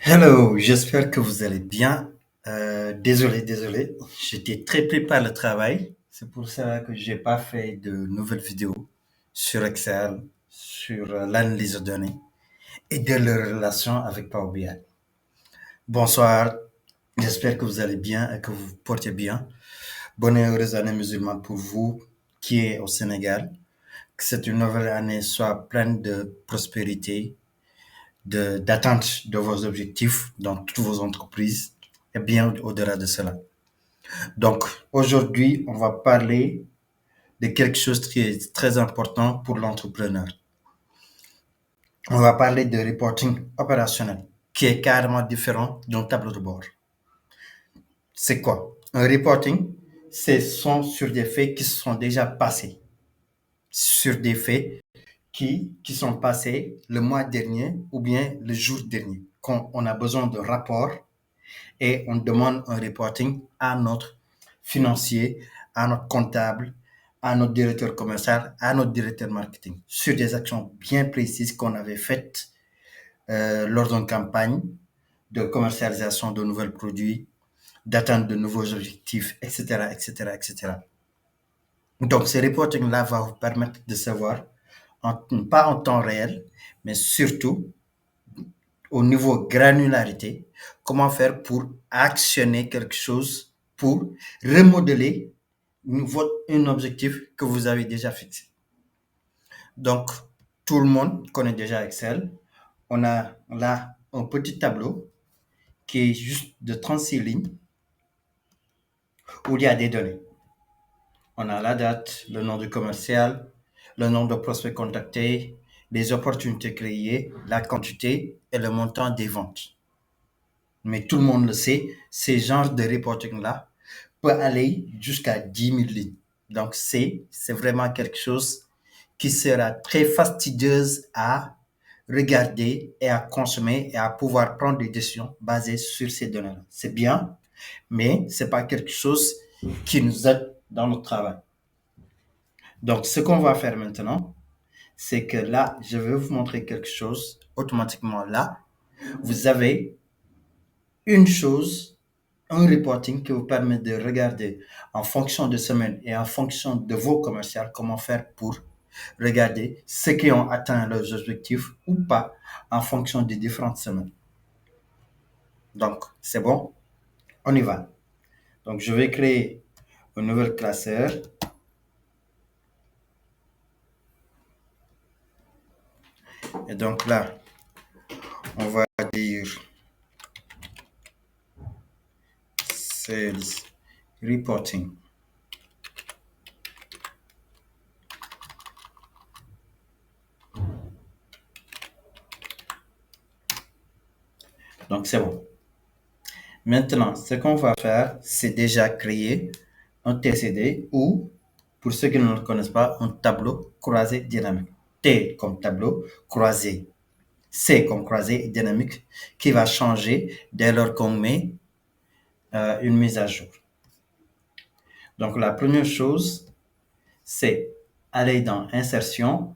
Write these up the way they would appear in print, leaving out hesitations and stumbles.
Hello, j'espère que vous allez bien. Désolé, j'étais très pris par le travail. C'est pour ça que j'ai pas fait de nouvelles vidéos sur Excel, sur l'analyse de données et de leurs relations avec Power BI. Bonsoir, j'espère que vous allez bien et que vous vous portez bien. Bonne et heureuse année musulmane pour vous qui est au Sénégal. Que cette nouvelle année soit pleine de prospérité, d'atteinte de vos objectifs dans toutes vos entreprises et bien au-delà de cela. Donc, aujourd'hui, on va parler de quelque chose qui est très important pour l'entrepreneur. On va parler de reporting opérationnel, qui est carrément différent d'un tableau de bord. C'est quoi? Un reporting, ce sont sur des faits qui sont déjà passés, sur des faits qui sont passés le mois dernier ou bien le jour dernier. Quand on a besoin de rapports et on demande un reporting à notre financier, à notre comptable, à notre directeur commercial, à notre directeur marketing sur des actions bien précises qu'on avait faites lors d'une campagne de commercialisation de nouveaux produits, d'atteindre de nouveaux objectifs, etc., etc., etc. Donc, ce reporting-là va vous permettre de savoir, pas en temps réel, mais surtout au niveau granularité, comment faire pour actionner quelque chose, pour remodeler un objectif que vous avez déjà fixé. Donc, tout le monde connaît déjà Excel. On a là un petit tableau qui est juste de 36 lignes où il y a des données. On a la date, le nom du commercial, le nombre de prospects contactés, les opportunités créées, la quantité et le montant des ventes. Mais tout le monde le sait, ce genre de reporting-là peut aller jusqu'à 10 000 lignes. Donc, c'est vraiment quelque chose qui sera très fastidieuse à regarder et à consommer et à pouvoir prendre des décisions basées sur ces données-là. C'est bien, mais c'est pas quelque chose qui nous aide dans notre travail. Donc, ce qu'on va faire maintenant, c'est que là, je vais vous montrer quelque chose automatiquement là. Vous avez une chose, un reporting qui vous permet de regarder en fonction de semaine et en fonction de vos commerciales, comment faire pour regarder ceux qui ont atteint leurs objectifs ou pas en fonction des différentes semaines. Donc, c'est bon, on y va. Donc, je vais créer un nouvel classeur. Et donc là, on va dire Sales Reporting. Donc, c'est bon. Maintenant, ce qu'on va faire, c'est déjà créer un TCD ou, pour ceux qui ne le connaissent pas, un tableau croisé dynamique. T comme tableau croisé, C comme croisé dynamique qui va changer dès lors qu'on met une mise à jour. Donc, la première chose, c'est aller dans Insertion,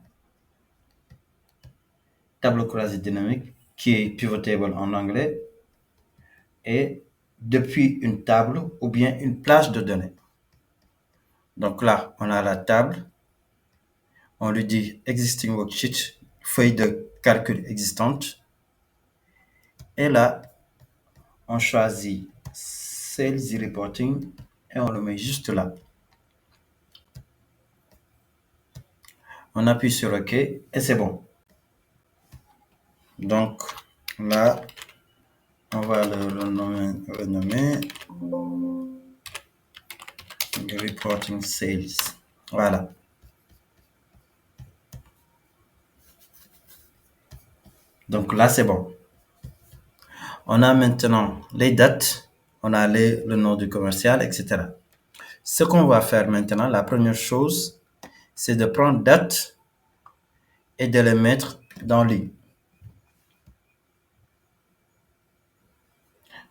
tableau croisé dynamique, qui est pivot table en anglais, et depuis une table ou bien une plage de données. Donc là, on a la table, on lui dit Existing Worksheet, feuille de calcul existante, et là, on choisit Sales Reporting et on le met juste là. On appuie sur OK et c'est bon. Donc là, on va le renommer Reporting Sales. Voilà. Donc là, c'est bon. On a maintenant les dates, on a le nom du commercial, etc. Ce qu'on va faire maintenant, la première chose, c'est de prendre date et de les mettre dans ligne.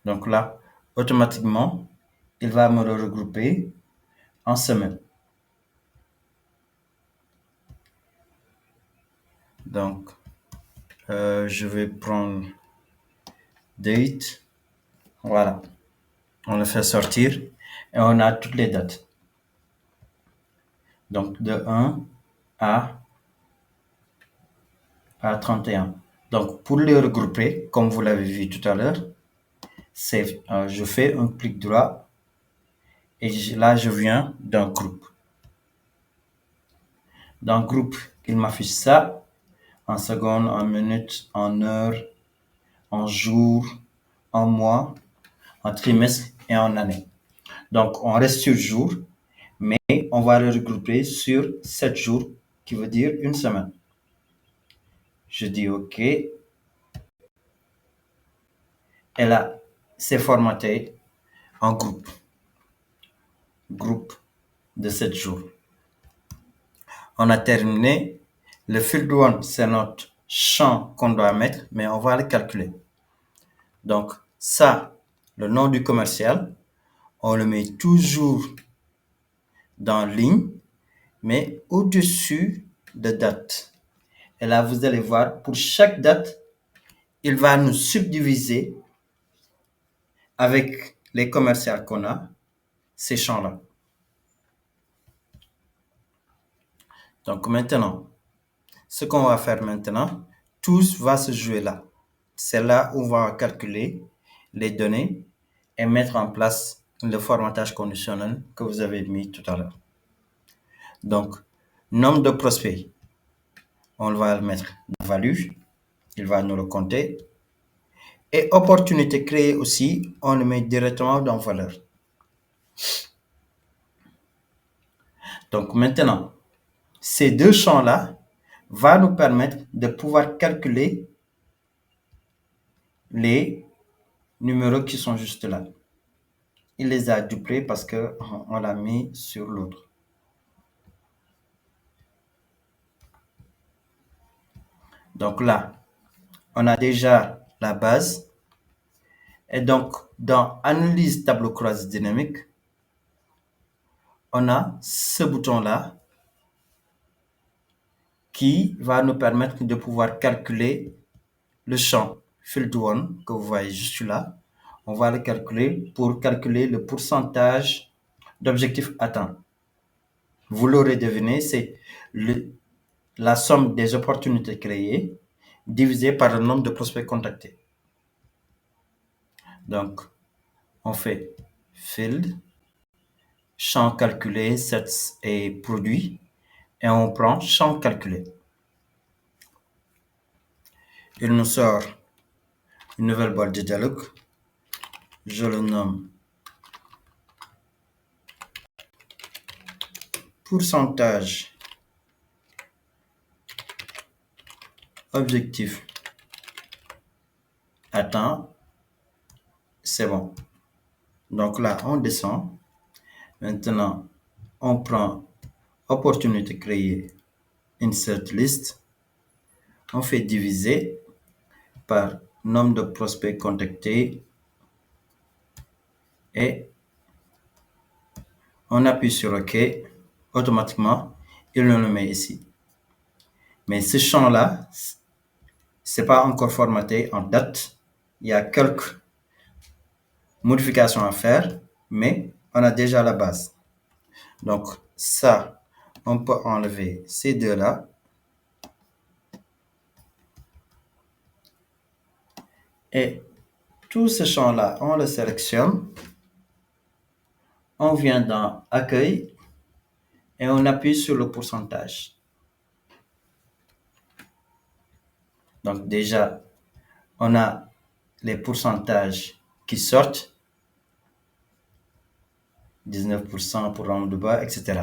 Donc là, automatiquement, il va me le regrouper en semaines. Donc, je vais prendre date, voilà. On le fait sortir et on a toutes les dates. Donc de 1 à 31. Donc pour les regrouper, comme vous l'avez vu tout à l'heure, je fais un clic droit et là je viens d'un groupe. Dans le groupe, il m'affiche ça en secondes, en minutes, en heures, en jours, en mois, en trimestre et en année. Donc on reste sur jour, mais on va le regrouper sur 7 jours, qui veut dire une semaine. Je dis OK. Et là, c'est formaté en groupe. Groupe de 7 jours. On a terminé. Le field one, c'est notre champ qu'on doit mettre, mais on va le calculer. Donc, ça, le nom du commercial, on le met toujours dans ligne, mais au-dessus de date. Et là, vous allez voir, pour chaque date, il va nous subdiviser avec les commerciales qu'on a, ces champs-là. Donc maintenant, ce qu'on va faire maintenant, tout va se jouer là. C'est là où on va calculer les données et mettre en place le formatage conditionnel que vous avez mis tout à l'heure. Donc, nombre de prospects, on va le mettre dans value, il va nous le compter. Et opportunité créée aussi, on le met directement dans valeur. Donc maintenant, ces deux champs-là vont nous permettre de pouvoir calculer les numéros qui sont juste là. Il les a doublés parce qu'on l'a mis sur l'autre. Donc là, on a déjà la base. Et donc, dans Analyse tableau croisé dynamique, on a ce bouton-là qui va nous permettre de pouvoir calculer le champ field one que vous voyez juste là. On va le calculer pour calculer le pourcentage d'objectifs atteints. Vous l'aurez deviné, c'est la somme des opportunités créées divisé par le nombre de prospects contactés. Donc, on fait field, champ calculé, sets et produit, et on prend champ calculé. Il nous sort une nouvelle boîte de dialogue. Je le nomme pourcentage objectif atteint. C'est bon. Donc là, on descend. Maintenant, on prend opportunité créée, insert list. On fait diviser par nombre de prospects contactés et on appuie sur OK. Automatiquement, il nous le met ici. Mais ce champ-là, c'est pas encore formaté en date. Il y a quelques modifications à faire, mais on a déjà la base. Donc ça, on peut enlever ces deux-là. Et tout ce champ-là, on le sélectionne. On vient dans Accueil et on appuie sur le pourcentage. Donc déjà, on a les pourcentages qui sortent. 19% pour rang de bas, etc.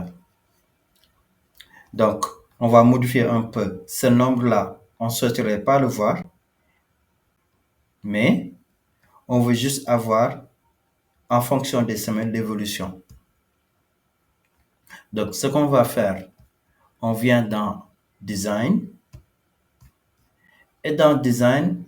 Donc, on va modifier un peu ce nombre-là. On ne souhaiterait pas le voir, mais on veut juste avoir en fonction des semaines d'évolution. Donc, ce qu'on va faire, on vient dans Design. Et dans Design,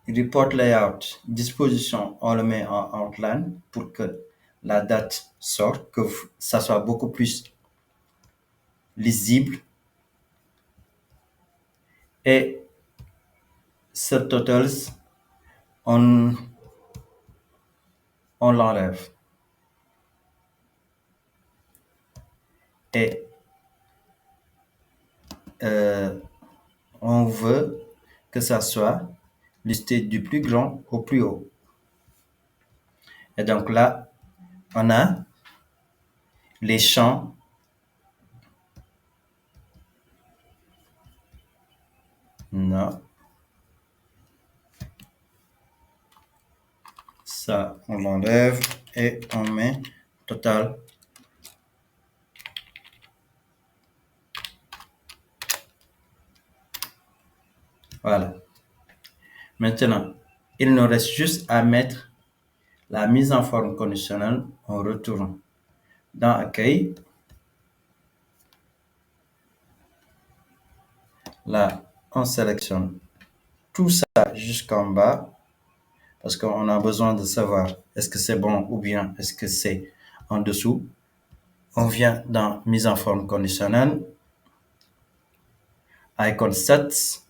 Report Layout, disposition, on le met en outline pour que la date sorte, que ça soit beaucoup plus lisible. Et subtotals, on, on l'enlève. Et on veut que ça soit listé du plus grand au plus haut. Et donc là, on a les champs. Non. Ça, on l'enlève et on met total. Voilà. Maintenant, il nous reste juste à mettre la mise en forme conditionnelle en retournant dans Accueil. Là, on sélectionne tout ça jusqu'en bas parce qu'on a besoin de savoir est-ce que c'est bon ou bien est-ce que c'est en dessous. On vient dans mise en forme conditionnelle, icon stats,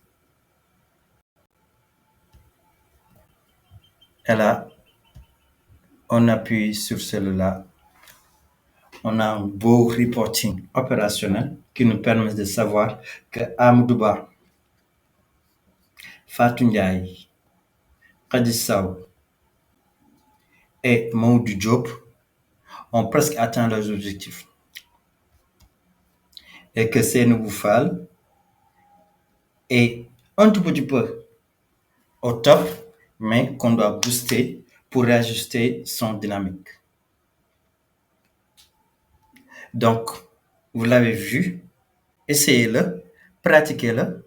et là, on appuie sur celui-là. On a un beau reporting opérationnel qui nous permet de savoir que Amadouba, Fatou Ndiaye, Khady Sow et Maoudou Diop ont presque atteint leurs objectifs. Et que Seynabou Fall est un tout petit peu au top, mais qu'on doit booster pour ajuster son dynamique. Donc, vous l'avez vu, essayez-le, pratiquez-le.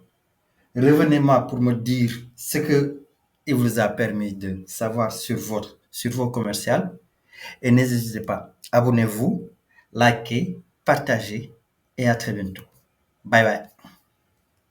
Revenez-moi pour me dire ce que il vous a permis de savoir sur vos commerciales. Et n'hésitez pas, abonnez-vous, likez, partagez et à très bientôt. Bye bye.